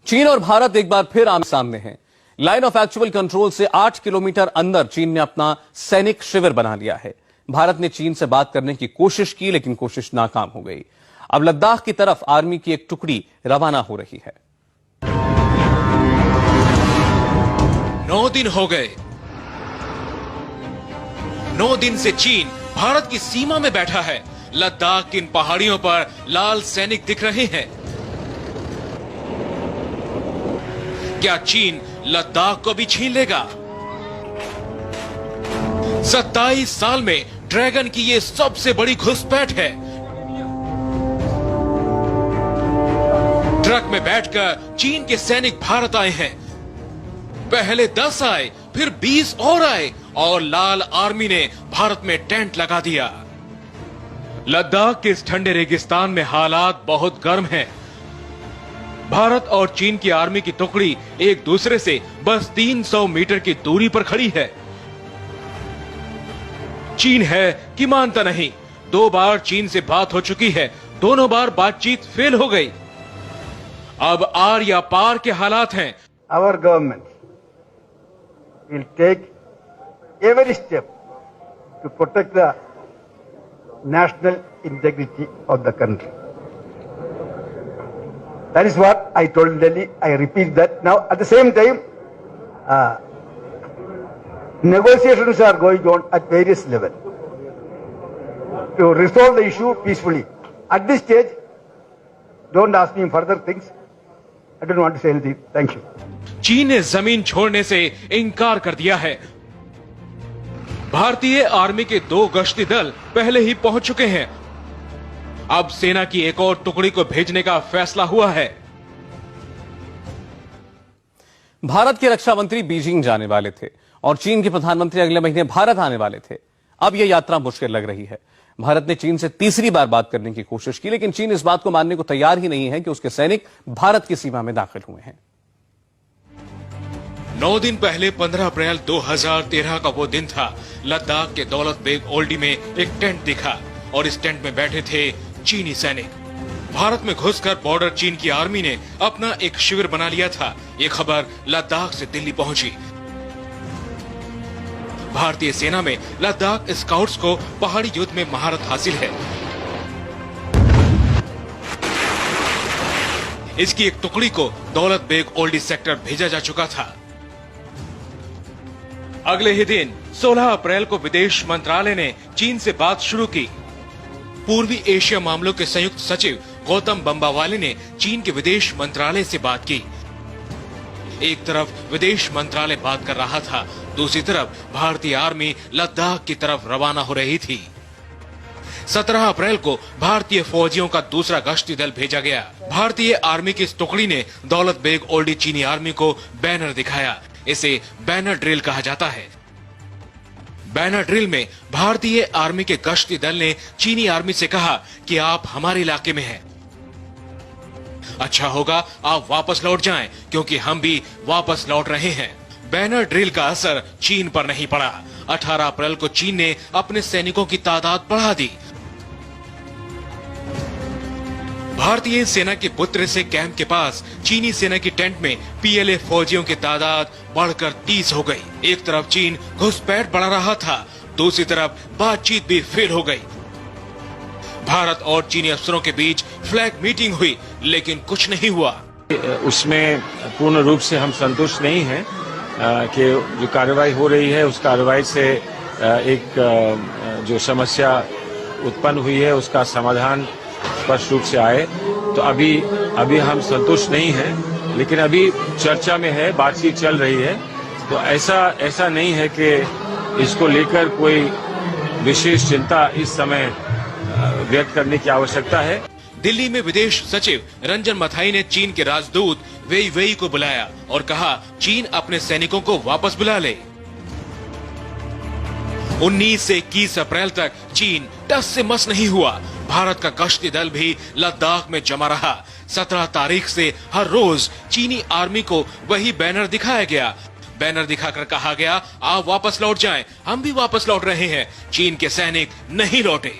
चीन और भारत एक बार फिर आमने सामने हैं। लाइन ऑफ एक्चुअल कंट्रोल से 8 किलोमीटर अंदर चीन ने अपना सैनिक शिविर बना लिया है। भारत ने चीन से बात करने की कोशिश की, लेकिन कोशिश नाकाम हो गई। अब लद्दाख की तरफ आर्मी की एक टुकड़ी रवाना हो रही है। 9 दिन हो गए। 9 दिन से चीन भारत की सीमा में बैठा है। लद्दाख की इन पहाड़ियों पर लाल सैनिक दिख रहे हैं। क्या चीन लद्दाख को भी छीन लेगा? 27 साल में ड्रैगन की ये सबसे बड़ी घुसपैठ है। ट्रक में बैठकर चीन के सैनिक भारत आए हैं। पहले 10 आए, फिर 20 और आए और लाल आर्मी ने भारत में टेंट लगा दिया। लद्दाख के इस ठंडे रेगिस्तान में हालात बहुत गर्म हैं। भारत और चीन की आर्मी की टुकड़ी एक दूसरे से बस 300 मीटर की दूरी पर खड़ी है। चीन है कि मानता नहीं। 2 बार चीन से बात हो चुकी है, दोनों बार बातचीत फेल हो गई। अब आर या पार के हालात हैं। Our government will take every step to protect the national integrity of the country. That is what I told Delhi. I repeat that now. At the same time, negotiations are going on at various levels to resolve the issue peacefully. At this stage, don't ask me further things. I don't want to say anything. Thank you. चीन ने जमीन छोड़ने से इनकार कर दिया है। भारतीय आर्मी के 2 गश्ती दल पहले ही पहुंच चुके हैं। अब सेना की एक और टुकड़ी को भेजने का फैसला हुआ है। भारत के रक्षा मंत्री बीजिंग जाने वाले थे और चीन के प्रधानमंत्री अगले महीने भारत आने वाले थे। अब यह यात्रा मुश्किल लग रही है। भारत ने चीन से तीसरी बार बात करने की कोशिश की, लेकिन चीन इस बात को मानने को तैयार ही नहीं है कि उसके सैनिक भारत की सीमा में दाखिल हुए हैं। 9 दिन पहले 15 अप्रैल 2013 का वो दिन था। लद्दाख के दौलत बेग ओल्डी में एक टेंट दिखा और इस टेंट में बैठे थे चीनी सैनिक। भारत में घुसकर बॉर्डर चीन की आर्मी ने अपना एक शिविर बना लिया था। ये खबर लद्दाख से दिल्ली पहुंची। भारतीय सेना में लद्दाख स्काउट्स को पहाड़ी युद्ध में महारत हासिल है। इसकी एक टुकड़ी को दौलत बेग ओल्डी सेक्टर भेजा जा चुका था। अगले ही दिन 16 अप्रैल को विदेश मंत्रालय ने चीन से बात शुरू की। पूर्वी एशिया मामलों के संयुक्त सचिव गौतम बंबावाले ने चीन के विदेश मंत्रालय से बात की। एक तरफ विदेश मंत्रालय बात कर रहा था, दूसरी तरफ भारतीय आर्मी लद्दाख की तरफ रवाना हो रही थी। 17 अप्रैल को भारतीय फौजियों का दूसरा गश्ती दल भेजा गया। भारतीय आर्मी की इस टुकड़ी ने दौलत बेग ओल्डी चीनी आर्मी को बैनर दिखाया। इसे बैनर ड्रिल कहा जाता है। बैनर ड्रिल में भारतीय आर्मी के गश्ती दल ने चीनी आर्मी से कहा कि आप हमारे इलाके में हैं। अच्छा होगा आप वापस लौट जाएं, क्योंकि हम भी वापस लौट रहे हैं। बैनर ड्रिल का असर चीन पर नहीं पड़ा। 18 अप्रैल को चीन ने अपने सैनिकों की तादाद बढ़ा दी। भारतीय सेना के पुत्र से कैंप के पास चीनी सेना की टेंट में पीएलए फौजियों की तादाद बढ़कर 30 हो गई। एक तरफ चीन घुसपैठ बढ़ा रहा था, दूसरी तरफ बातचीत भी फेल हो गई। भारत और चीनी अफसरों के बीच फ्लैग मीटिंग हुई, लेकिन कुछ नहीं हुआ। उसमें पूर्ण रूप से हम संतुष्ट नहीं हैं कि जो कार्रवाई हो रही है उस कार्रवाई से एक जो समस्या उत्पन्न हुई है उसका समाधान स्पष्ट रूप से आए। तो अभी हम संतुष्ट नहीं हैं, लेकिन अभी चर्चा में है, बातचीत चल रही है। तो ऐसा नहीं है कि इसको लेकर कोई विशेष चिंता इस समय व्यक्त करने की आवश्यकता है। दिल्ली में विदेश सचिव रंजन मथाई ने चीन के राजदूत वेई वेई को बुलाया और कहा चीन अपने सैनिकों को वापस बुला ले। 19 से 21 अप्रैल तक चीन टस से मस नहीं हुआ। भारत का गश्ती दल भी लद्दाख में जमा रहा। 17 तारीख से हर रोज चीनी आर्मी को वही बैनर दिखाया गया। बैनर दिखाकर कहा गया आप वापस लौट जाएं, हम भी वापस लौट रहे हैं। चीन के सैनिक नहीं लौटे।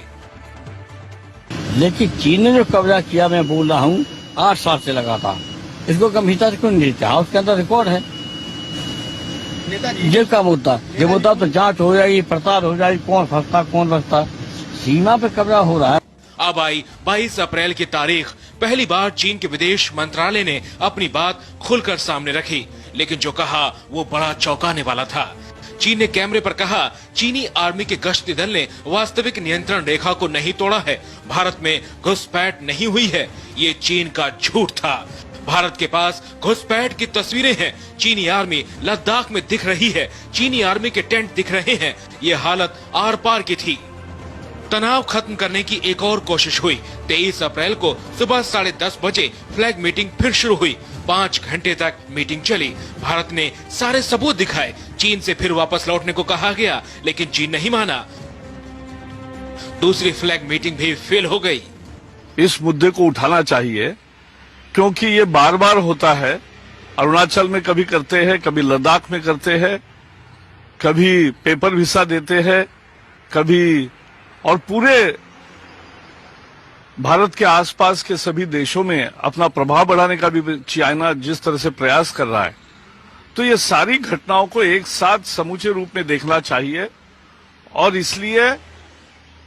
लेकिन चीन ने जो कब्जा किया, मैं बोल रहा हूँ 8 साल से लगातार इसको गंभीरता से क्यों नहीं लेते? हाँ, उसके अंदर रिकॉर्ड है। ये क्या मुद्दा? ये मुद्दा तो जांच हो जाएगी, पड़ताल हो जाएगी, कौन फंसता कौन बचता। सीमा पे कब्जा हो रहा है। अब आई 22 अप्रैल की तारीख। पहली बार चीन के विदेश मंत्रालय ने अपनी बात खुलकर सामने रखी, लेकिन जो कहा वो बड़ा चौंकाने वाला था। चीन ने कैमरे पर कहा, चीनी आर्मी के गश्ती दल ने वास्तविक नियंत्रण रेखा को नहीं तोड़ा है, भारत में घुसपैठ नहीं हुई है। ये चीन का झूठ था। भारत के पास घुसपैठ की तस्वीरें हैं। चीनी आर्मी लद्दाख में दिख रही है, चीनी आर्मी के टेंट दिख रहे हैं। ये हालत आर पार की थी। तनाव खत्म करने की एक और कोशिश हुई। 23 अप्रैल को सुबह 10:30 बजे फ्लैग मीटिंग फिर शुरू हुई। 5 घंटे तक मीटिंग चली। भारत ने सारे सबूत दिखाए। चीन से फिर वापस लौटने को कहा गया, लेकिन चीन नहीं माना। दूसरी फ्लैग मीटिंग भी फेल हो गई। इस मुद्दे को उठाना चाहिए, क्योंकि ये बार बार होता है। अरुणाचल में कभी करते हैं, कभी लद्दाख में करते हैं, कभी पेपर वीसा देते हैं, कभी, और पूरे भारत के आसपास के सभी देशों में अपना प्रभाव बढ़ाने का भी चाइना जिस तरह से प्रयास कर रहा है, तो ये सारी घटनाओं को एक साथ समूचे रूप में देखना चाहिए। और इसलिए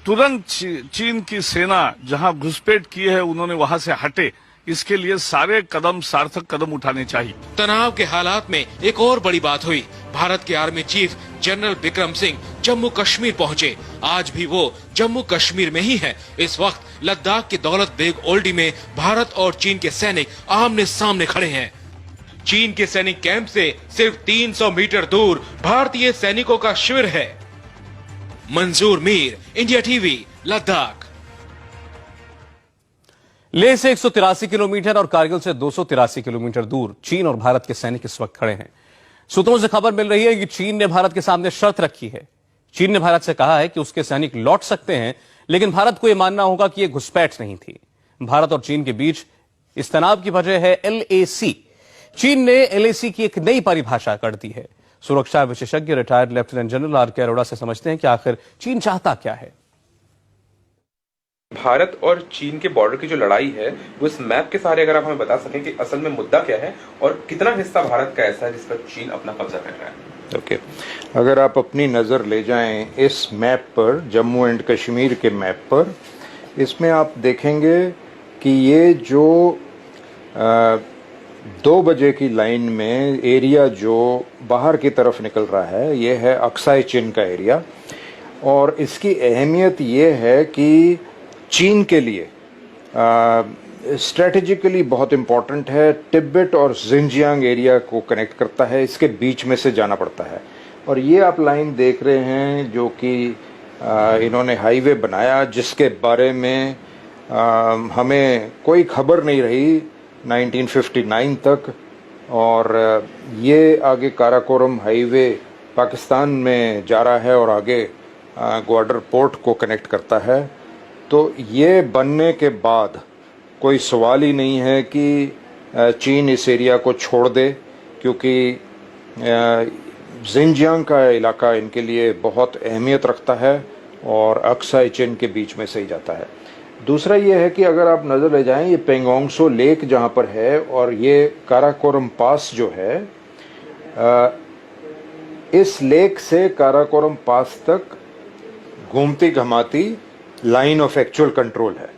तुरंत चीन की सेना जहां घुसपैठ की है, उन्होंने वहां से हटे। इसके लिए सारे कदम, सार्थक कदम उठाने चाहिए। तनाव के हालात में एक और बड़ी बात हुई। भारत के army chief general Bikram Singh Jammu Kashmir पहुंचे। आज भी वो जम्मू कश्मीर में ही है। इस वक्त लद्दाख के दौलत बेग ओल्डी में भारत और चीन के सैनिक आमने सामने खड़े हैं। चीन के सैनिक कैंप से सिर्फ 300 मीटर दूर भारतीय सैनिकों का शिविर है। मंजूर मीर, इंडिया टीवी, लद्दाख। लेह से 183 किलोमीटर और कारगिल से 283 किलोमीटर दूर चीन और भारत के सैनिक इस वक्त खड़े हैं। सूत्रों से खबर मिल रही है कि चीन ने भारत के सामने शर्त रखी है। चीन ने भारत से कहा है कि उसके सैनिक लौट सकते हैं, लेकिन भारत को यह मानना होगा कि यह घुसपैठ नहीं थी। भारत और चीन के बीच इस तनाव की वजह है LAC। चीन ने LAC की एक नई परिभाषा कर दी है। सुरक्षा विशेषज्ञ retired lieutenant general RK Arora से समझते हैं कि आखिर चीन चाहता क्या है। भारत और चीन के बॉर्डर की जो लड़ाई है, वो इस मैप के सहारे अगर आप हमें बता सकें कि असल में मुद्दा क्या है और कितना हिस्सा भारत का ऐसा है जिस पर चीन अपना कब्जा कर रहा है। ओके, अगर आप अपनी नज़र ले जाएं इस मैप पर, जम्मू एंड कश्मीर के मैप पर, इसमें आप देखेंगे कि ये जो 2 बजे की लाइन में एरिया जो बाहर की तरफ निकल रहा है, ये है अक्साई चिन का एरिया। और इसकी अहमियत ये है कि चीन के लिए स्ट्रेटेजिकली बहुत इम्पॉर्टेंट है। तिब्बत और जिनजियांग एरिया को कनेक्ट करता है, इसके बीच में से जाना पड़ता है। और ये आप लाइन देख रहे हैं जो कि इन्होंने हाईवे बनाया, जिसके बारे में हमें कोई खबर नहीं रही 1959 तक। और ये आगे काराकोरम हाईवे पाकिस्तान में जा रहा है और आगे ग्वादर पोर्ट को कनेक्ट करता है। तो ये बनने के बाद कोई सवाल ही नहीं है कि चीन इस एरिया को छोड़ दे, क्योंकि जिनजियांग का इलाका इनके लिए बहुत अहमियत रखता है और अक्साई चिन के बीच में से ही जाता है। दूसरा ये है कि अगर आप नज़र ले जाएं, ये पेंगोंगसो लेक जहाँ पर है और ये काराकोरम पास जो है, इस लेक से काराकोरम पास तक घूमती घमाती लाइन ऑफ एक्चुअल कंट्रोल है।